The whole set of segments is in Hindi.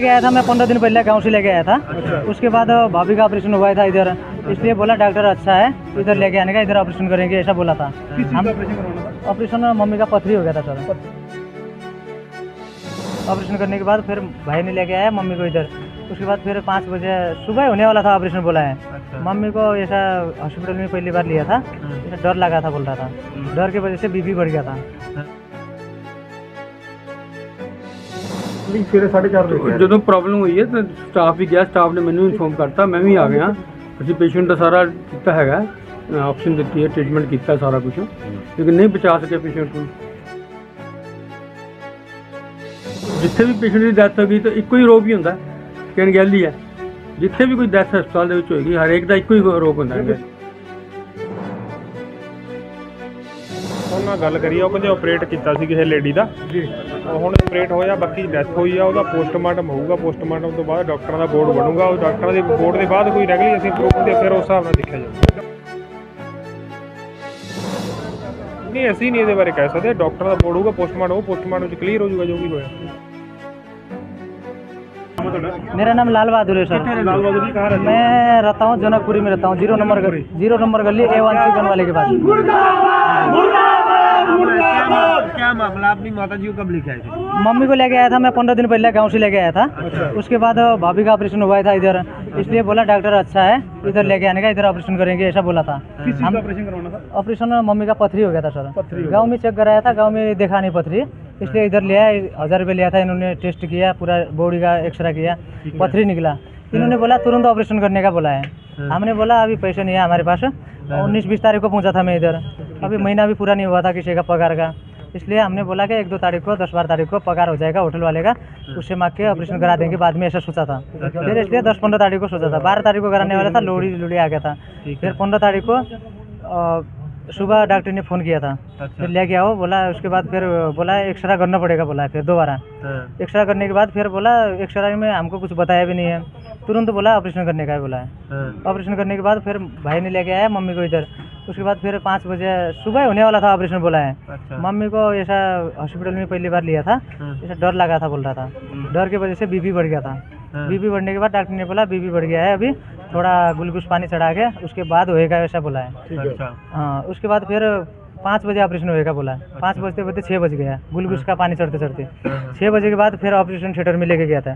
लेके आया था मैं 15 दिन पहले गांव से लेके आया था। उसके बाद भाभी का ऑपरेशन हुआ था इधर, इसलिए बोला डॉक्टर अच्छा है इधर लेके आने का, इधर ऑपरेशन करेंगे ऐसा बोला था। ऑपरेशन मम्मी का पथरी हो गया था सर। ऑपरेशन करने के बाद फिर भाई ने लेके आया मम्मी को इधर। उसके बाद फिर 5 बजे सुबह होने वाला था ऑपरेशन बोला है। मम्मी को ऐसा हॉस्पिटल में पहली बार लिया था, ऐसा डर लगा था बोल रहा था, डर की वजह से बीपी बढ़ गया था। ਜਦੋਂ ਪ੍ਰੋਬਲਮ ਹੋਈ ਹੈ ਤਾਂ ਸਟਾਫ ਵੀ ਗਿਆ, ਸਟਾਫ ਨੇ ਮੈਨੂੰ ਇਨਫੋਰਮ ਕਰਤਾ, ਮੈਂ ਵੀ ਆ ਗਿਆ। ਅਸੀਂ ਪੇਸ਼ੈਂਟ ਦਾ ਸਾਰਾ ਕੀਤਾ ਹੈਗਾ, ਆਪਸ਼ਨ ਦਿੱਤੀ ਹੈ, ਟ੍ਰੀਟਮੈਂਟ ਕੀਤਾ ਸਾਰਾ ਕੁਝ, ਲੇਕਿਨ ਨਹੀਂ ਬਚਾ ਸਕੇ ਪੇਸ਼ੈਂਟ ਨੂੰ। ਜਿੱਥੇ ਵੀ ਪੇਸ਼ੈਂਟ ਦੀ ਡੈਥ ਹੋ ਗਈ ਤਾਂ ਇੱਕੋ ਹੀ ਰੋਗ ਹੀ ਹੁੰਦਾ ਕਿ ਅਣਗਹਿਲੀ ਹੈ। ਜਿੱਥੇ ਵੀ ਕੋਈ ਡੈਥ ਹਸਪਤਾਲ ਦੇ ਵਿੱਚ ਹੋਏਗੀ ਹਰੇਕ ਦਾ ਇੱਕੋ ਹੀ ਰੋਗ ਹੁੰਦਾ ਹੈ। ਉਹਨਾਂ ਗੱਲ ਕਰੀ, ਉਹ ਕਹਿੰਦੇ ਆਪਰੇਟ ਕੀਤਾ ਸੀ ਕਿਸੇ ਲੇਡੀ ਦਾ, ਹੁਣ ਆਪਰੇਟ ਹੋਇਆ, ਬਾਕੀ ਡੈਥ ਹੋਈ ਆ, ਉਹਦਾ ਪੋਸਟਮਾਰਟਮ ਹੋਊਗਾ। ਪੋਸਟਮਾਰਟਮ ਤੋਂ ਬਾਅਦ ਡਾਕਟਰਾਂ ਦਾ ਬੋਰਡ ਬਣੂਗਾ, ਉਹ ਡਾਕਟਰਾਂ ਦੇ ਬੋਰਡ ਦੇ ਬਾਅਦ ਕੋਈ ਰੈਗੂਲਰ ਅਸੀਂ ਪ੍ਰੂਫ ਹੁੰਦੇ ਫਿਰ ਉਸ ਹਿਸਾਬ ਨਾਲ ਦੇਖਿਆ ਜਾਊਗਾ। ਨਹੀਂ ਅਸੀਂ ਨਹੀਂ ਇਹਦੇ ਬਾਰੇ ਕਹਿ ਸਕਦੇ, ਡਾਕਟਰਾਂ ਦਾ ਬੋਰਡ ਹੋਊਗਾ, ਪੋਸਟਮਾਰਟਮ ਉਹ ਪੋਸਟਮਾਰਟਮ 'ਚ ਕਲੀਅਰ ਹੋ ਜਾਊਗਾ ਜੋ ਵੀ ਹੋਇਆ। मेरा नाम लाल बहादुर है सर। लाल बहादुर जी कहाँ रहते हैं? मैं रहता हूँ जनकपुरी में रहता हूँ, 0 नंबर गली A1 चिकन वाले के पास। क्या मामला, अपनी माता जी को कब लेके आए थे? मम्मी को लेके आया था मैं 15 दिन पहले गांव से लेके आया था। उसके बाद भाभी का ऑपरेशन हुआ था इधर, इसलिए बोला डॉक्टर अच्छा है इधर लेके आने का, इधर ऑपरेशन करेंगे ऐसा बोला था। किस चीज़ का ऑपरेशन करवाना था? ऑपरेशन मम्मी का पथरी हो गया था सर। गांव में चेक कराया था, गांव में देखा नहीं पथरी, इसलिए इधर ले आया। 1000 रुपये लिया था, इन्होंने टेस्ट किया, पूरा बॉडी का एक्सरे किया, पथरी निकला। इन्होंने बोला तुरंत ऑपरेशन करने का बोला है। हमने बोला अभी पैसे नहीं है हमारे पास। 19-20 तारीख को पहुंचा था मैं इधर, अभी महीना भी पूरा नहीं हुआ था किसी का पगार का, इसलिए हमने बोला कि 1-2 तारीख को 10-12 तारीख को पगार हो जाएगा होटल वाले का, उससे मांग के ऑपरेशन करा देंगे बाद में, ऐसा सोचा था। फिर इसलिए 10-15 तारीख को सोचा था, 12 तारीख को कराने वाला था, लोड़ी आ गया था। फिर 15 तारीख को सुबह डॉक्टर ने फ़ोन किया था, फिर लेके आओ बोला। उसके बाद फिर बोला एक्सरा करना पड़ेगा बोला, फिर दोबारा एक्सरा करने के बाद फिर बोला एक्सरा में हमको कुछ बताया भी नहीं है, तुरंत बोला ऑपरेशन करने का है बोला है। ऑपरेशन करने के बाद फिर भाई ने लेके आया मम्मी को इधर। उसके बाद फिर 5 बजे सुबह होने वाला था ऑपरेशन बोला है। मम्मी को ऐसा हॉस्पिटल में पहली बार लिया था, ऐसा डर लगा था बोल रहा था, डर की वजह से बीपी बढ़ गया था। बीपी बढ़ने के बाद डॉक्टर ने बोला बीपी बढ़ गया है, अभी थोड़ा ग्लूकोज पानी चढ़ा के उसके बाद होएगा ऐसा बोला है। हाँ, उसके बाद फिर 5 बजे ऑपरेशन होएगा बोला है। 5 बजते बजते 6 बज गया, ग्लूकोज का पानी चढ़ते चढ़ते 6 बजे के बाद फिर ऑपरेशन थिएटर में लेके गया था।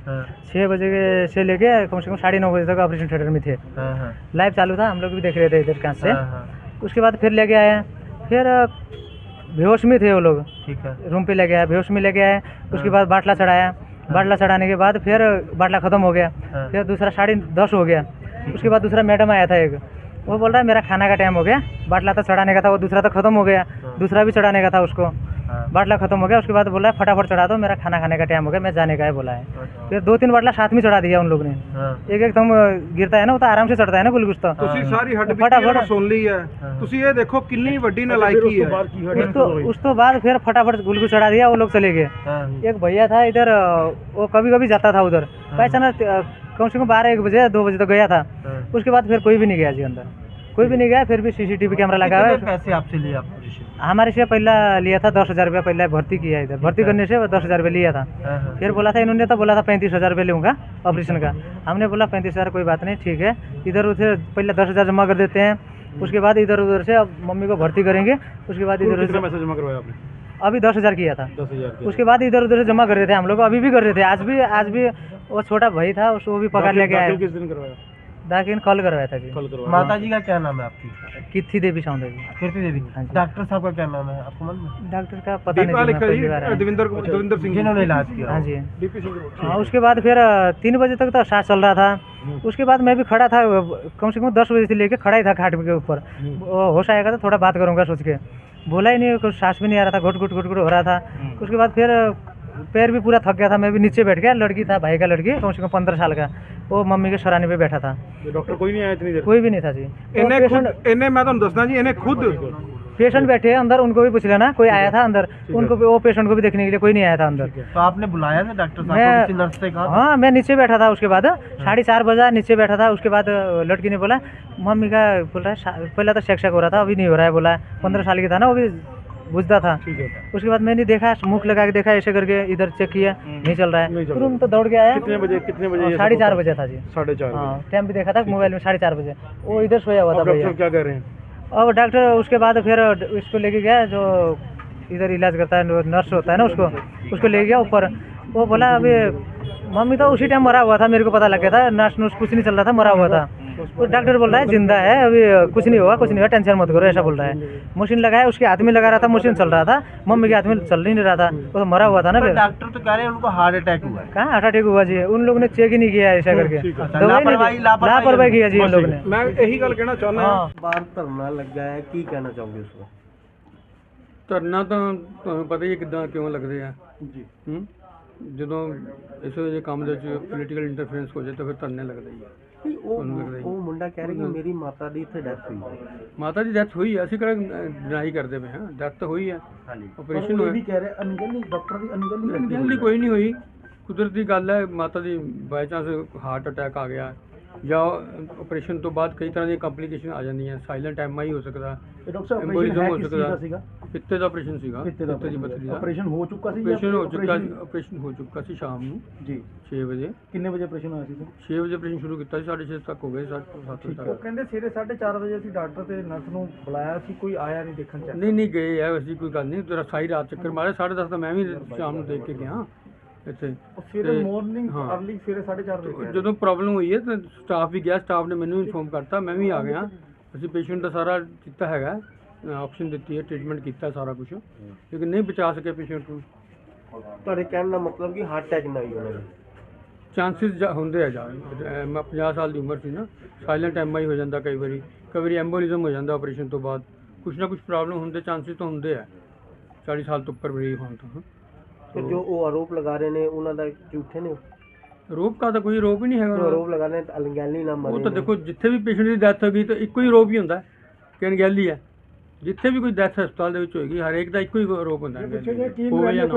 6 बजे से लेके कम से कम 9:30 बजे तक ऑपरेशन थिएटर में थे, लाइव चालू था, हम लोग भी देख रहे थे इधर कहाँ से। उसके बाद फिर लेके आए, फिर बेहोश में थे वो लोग, रूम पे लेके आए, बेहोश में लेके आए। उसके बाद बाटला चढ़ाया, बाटला चढ़ाने के बाद फिर बाटला ख़त्म हो गया, फिर दूसरा 10:30 हो गया। उसके बाद दूसरा मैडम आया था एक, वो बोल रहा है मेरा खाना का टाइम हो गया, बाटला तो चढ़ाने का था, वो दूसरा तो ख़त्म हो गया, दूसरा भी चढ़ाने का था उसको, बाटला ख़त्म हो गया। उसके बाद बोला है फटाफट चढ़ा दो, मेरा खाना खाने का टाइम हो गया, मैं जाने का है बोला है। फिर 2-3 बाटला साथ में चढ़ा दिया उन लोग ने, एक एकदम गिरता है ना, वो तो आराम से चढ़ता है ना ग्लूकोज तो। सारी फटाफट सुन ली है, ये देखो कितनी बड़ी नलायकी है। उस तो बाद फिर फटाफट ग्लूकोज चढ़ा दिया, वो लोग चले गए। एक भैया था इधर, वो कभी कभी जाता था उधर, पहचाना कम से कम 12-1 बजे 2 बजे तक गया था। उसके बाद फिर कोई भी नहीं गया जी अंदर, कोई भी नहीं गया। फिर भी CCTV कैमरा लगा हुआ है। पैसे आपसे लिए आपने? हमारे से पहला लिया था 10,000 रुपया, पहले भर्ती किया इधर, भर्ती करने से 10,000 रुपये लिया था। फिर बोला था इन्होंने, तो बोला था 35,000 रुपये लूँगा ऑपरेशन का। हमने बोला 35,000 कोई बात नहीं, ठीक है, इधर उधर पहले 10,000 जमा कर देते हैं, उसके बाद इधर उधर से अब मम्मी को भर्ती करेंगे। उसके बाद इधर उधर पैसा जमा करवाया आपने? अभी 10,000 किया था, 10,000। उसके बाद इधर उधर से जमा कर रहे थे हम लोग, अभी भी कर रहे थे, आज भी वो छोटा भाई था उसको भी पकड़ लेके आया। किस दिन करवाया? दाखिल कल करवाया था जी। कल करवाया। माता जी का क्या नाम है आपकी? कीर्ति देवी सौंदर्य। कीर्ति देवी। हाँ जी। डॉक्टर साहब का क्या नाम है आपको मालूम है? डॉक्टर का पता नहीं, मैं पहली बार आया। देविंदर सिंह जिन्होंने इलाज किया। हाँ जी। DP सिंह। हाँ, उसके बाद फिर 3 बजे तक तो सांस चल रहा था। उसके बाद मैं भी खड़ा था, कम से कम 10 बजे से लेके खड़ा ही था खाट के ऊपर। होश आएगा तो थोड़ा बात करूँगा सोच के, बोला ही नहीं, कुछ सांस भी नहीं आ रहा था, घुट घुट हो रहा था। उसके बाद फिर पैर भी पूरा थक गया था, मैं भी नीचे बैठ गया। लड़की था, भाई का लड़की, कम से कम 15 साल का, वो मम्मी के सराहने पे बैठा था। डॉक्टर कोई नहीं आया इतनी देर? कोई भी नहीं था जी। इन्हें मैं तो दसना जी, इन्हें खुद पेशेंट बैठे हैं अंदर, उनको भी पूछ लेना, कोई आया था अंदर, उनको भी, वो पेशेंट को भी देखने के लिए कोई नहीं आया था अंदर। तो आपने बुलाया था डॉक्टर साहब को, किसी नर्स से कहा? हाँ, मैं नीचे बैठा था। उसके बाद 4:30 बजा नीचे बैठा था। उसके बाद लड़की ने बोला मम्मी का, बोल रहा है पहले तो शेक हो रहा था, अभी नहीं हो रहा है बोला। 15 साल की था ना वो भी, बुझता था। ठीक है। उसके बाद मैंने देखा, मुख लगा के देखा, ऐसे करके इधर चेक किया, नहीं चल रहा है, नहीं चल रहा। तुरंत तो दौड़ के आया। कितने बजे ये 4:30 बजे था जी। 4:30 हाँ, टाइम भी देखा था मोबाइल में, 4:30 बजे। वो इधर सोया हुआ था अब डॉक्टर भैया। क्या कह रहे हैं? अब डॉक्टर उसके बाद फिर इसको लेके गया, जो इधर इलाज करता है, नर्स होता है ना, उसको ले गया ऊपर। वो बोला अभी मम्मी तो उसी टाइम मरा हुआ था, मेरे को पता लग गया था, नर्स नुर्स कुछ नहीं चल रहा था, मरा हुआ था। तो डॉक्टर बोल रहा है जिंदा है, अभी कुछ नहीं हुआ, कुछ नहीं हुआ, टेंशन मत करो, ऐसा बोल रहा है। मशीन लगाया, उसके हाथ में लगा रहा था, मशीन चल रहा था, मम्मी के हाथ में चल ही नहीं रहा था, वो तो मरा हुआ था ना। फिर डॉक्टर तो कह रहे हैं उनको हार्ट अटैक हुआ है। कहाँ हार्ट अटैक हुआ जी? उन लोगों ने चेक ही नहीं किया ऐसा करके, लापरवाही किया जी उन लोगों ने। मैं यही गल कहना चाहना हाँ। बाहर धरना लगा है, की कहना चाहोगे उस पर? ਧਰਨਾ ਤਾਂ ਤੁਹਾਨੂੰ ਪਤਾ ਹੀ ਹੈ ਕਿੱਦਾਂ ਕਿਉਂ ਲੱਗਦੇ ਆ ਜੀ। ਜਦੋਂ ਇਸ ਜੇ ਕੰਮ ਦੇ ਵਿੱਚ ਪੋਲੀਟੀਕਲ ਇੰਟਰਫੇਰੈਂਸ ਹੋ ਜਾਏ ਤਾਂ ਫਿਰ ਧਰਨੇ ਲੱਗਦੇ ਹੀ ਆ। ਉਹ ਮੁੰਡਾ ਕਹਿ ਰਿਹਾ ਕਿ ਮੇਰੀ ਮਾਤਾ ਦੀ ਇੱਥੇ ਡੈਥ ਹੋਈ ਹੈ। ਮਾਤਾ ਦੀ ਡੈਥ ਹੋਈ ਹੈ, ਅਸੀਂ ਕਿਹੜਾ ਡਿਨਾਈ ਕਰਦੇ ਪਏ ਹਾਂ, ਡੈਥ ਤਾਂ ਹੋਈ ਹੈ। ਆਪਰੇਸ਼ਨ ਹੋਇਆ, ਕਹਿ ਰਿਹਾ ਅਨਗਲੀ, ਡਾਕਟਰ ਦੀ ਅਨਗਲੀ ਜਲਦੀ ਕੋਈ ਨਹੀਂ ਹੋਈ, ਕੁਦਰਤੀ ਗੱਲ ਹੈ। ਮਾਤਾ ਦੀ ਬਾਈ ਚਾਂਸ ਹਾਰਟ ਅਟੈਕ ਆ ਗਿਆ ਜਾਂ ਆਪਰੇਸ਼ਨ ਤੋਂ ਬਾਅਦ ਕਈ ਤਰ੍ਹਾਂ ਦੀਆਂ ਕੰਪਲਿਕੇਸ਼ਨ ਆ ਜਾਂਦੀਆਂ, ਸਾਇਲੈਂਟ ਐਮਆਈ ਹੋ ਸਕਦਾ, ਐਂਬੋਲਿਜ਼ਮ ਹੋ ਸਕਦਾ। ਪਿੱਤੇ ਦਾ ਆਪਰੇਸ਼ਨ ਸੀਗਾ, ਪਿੱਤੇ ਦੀ ਪੱਥਰੀ ਦਾ ਆਪਰੇਸ਼ਨ ਹੋ ਚੁੱਕਾ ਸੀ। ਆਪਰੇਸ਼ਨ ਹੋ ਚੁੱਕਾ ਸੀ ਸ਼ਾਮ ਨੂੰ ਜੀ 6 ਵਜੇ। ਕਿੰਨੇ ਵਜੇ ਆਪਰੇਸ਼ਨ ਹੋਇਆ ਸੀ? 6 ਵਜੇ ਆਪਰੇਸ਼ਨ ਸ਼ੁਰੂ ਕੀਤਾ ਸੀ, 6:30 ਤੱਕ ਹੋ ਗਏ, 7 ਵਜੇ ਤੱਕ। ਕਹਿੰਦੇ ਸਵੇਰੇ 4:30 ਵਜੇ ਅਸੀਂ ਡਾਕਟਰ ਤੇ ਨਰਸ ਨੂੰ ਬੁਲਾਇਆ ਸੀ, ਕੋਈ ਆਇਆ ਨਹੀਂ ਦੇਖਣ ਚ। ਨਹੀਂ ਗਏ ਆ, ਐਸੀ ਕੋਈ ਗੱਲ ਨਹੀਂ। ਤੇਰਾ ਸਾਰੀ ਰਾਤ ਚੱਕਰ ਮਾਰੇ, 10:30 ਤਾਂ ਮੈਂ ਵੀ ਸ਼ਾਮ ਨੂੰ ਦੇਖ ਕੇ ਗਿਆ ਇੱਥੇ। ਸਵੇਰੇ ਮਾਰਨਿੰਗ ਅਰਲੀ ਸਵੇਰੇ 4:30 ਵਜੇ ਜਦੋਂ ਪ੍ਰੋਬਲਮ ਹੋਈ ਹੈ ਤਾਂ ਸਟਾਫ ਵੀ ਗਿਆ, ਸਟਾਫ ਨੇ ਮੈਨੂੰ ਇਨਫੋਰਮ ਕਰਤਾ, ਮੈਂ ਵੀ ਆ ਗਿਆ। ਅਸੀਂ ਪੇਸ਼ੈਂਟ ਦਾ ਸਾਰਾ ਕੀਤਾ ਹੈਗਾ, ਆਪਸ਼ਨ ਦਿੱਤੀ ਹੈ, ਟ੍ਰੀਟਮੈਂਟ ਕੀਤਾ ਸਾਰਾ ਕੁਝ, ਲੇਕਿਨ ਨਹੀਂ ਬਚਾ ਸਕੇ ਪੇਸ਼ੈਂਟ ਨੂੰ। ਤੁਹਾਡੇ ਕਹਿਣ ਦਾ ਮਤਲਬ ਕਿ ਹਾਰਟ ਅਟੈਕ ਨਾ ਹੀ ਉਹਨਾਂ ਨੂੰ ਚਾਂਸਿਸ ਹੁੰਦੇ ਆ ਜਾ। ਮੈਂ 50 ਸਾਲ ਦੀ ਉਮਰ ਸੀ ਨਾ, ਸਾਇਲੈਂਟ ਐਮਆਈ ਹੋ ਜਾਂਦਾ ਕਈ ਵਾਰੀ ਐਂਬੋਲਿਜ਼ਮ ਹੋ ਜਾਂਦਾ ਆਪਰੇਸ਼ਨ ਤੋਂ ਬਾਅਦ, ਕੁਛ ਨਾ ਕੁਛ ਪ੍ਰੋਬਲਮ ਹੁੰਦੇ, ਚਾਂਸਿਸ ਤਾਂ ਹੁੰਦੇ ਆ 40 ਸਾਲ ਤੋਂ ਉੱਪਰ ਵੀ ਹੋਣ ਤੋਂ। ਫਿਰ ਜੋ ਉਹ ਆਰੋਪ ਲਗਾ ਰਹੇ ਨੇ ਉਹਨਾਂ ਦਾ ਝੂਠੇ ਨੇ? ਰੋਪ ਦਾ ਤਾਂ ਕੋਈ ਰੋਪ ਹੀ ਨਹੀਂ ਹੈਗਾ। ਆਰੋਪ ਲਗਾ ਰਹੇ ਨੇ ਅਣਗਹਿਲੀ ਨਾਲ ਮਰੇ ਉਹ ਤਾਂ ਦੇਖੋ, ਜਿੱਥੇ ਵੀ ਪੇਸ਼ੈਂਟ ਦੀ ਡੈਥ ਹੋ ਗਈ ਤਾਂ ਇੱਕੋ ਹੀ ਰੋਪ ਹੀ ਹੁੰਦਾ ਕਿ ਅਣਗਹਿਲੀ ਹੈ। ਜਿੱਥੇ ਵੀ ਕੋਈ ਡੈਥ ਹਸਪਤਾਲ ਦੇ ਵਿੱਚ ਹੋਏਗੀ, ਹਰੇਕ ਦਾ ਇੱਕੋ ਹੀ ਰੋਪ ਹੁੰਦਾ, ਅਣਗਹਿਲੀ ਹੋਵੇ ਜਾਂ ਨਾ।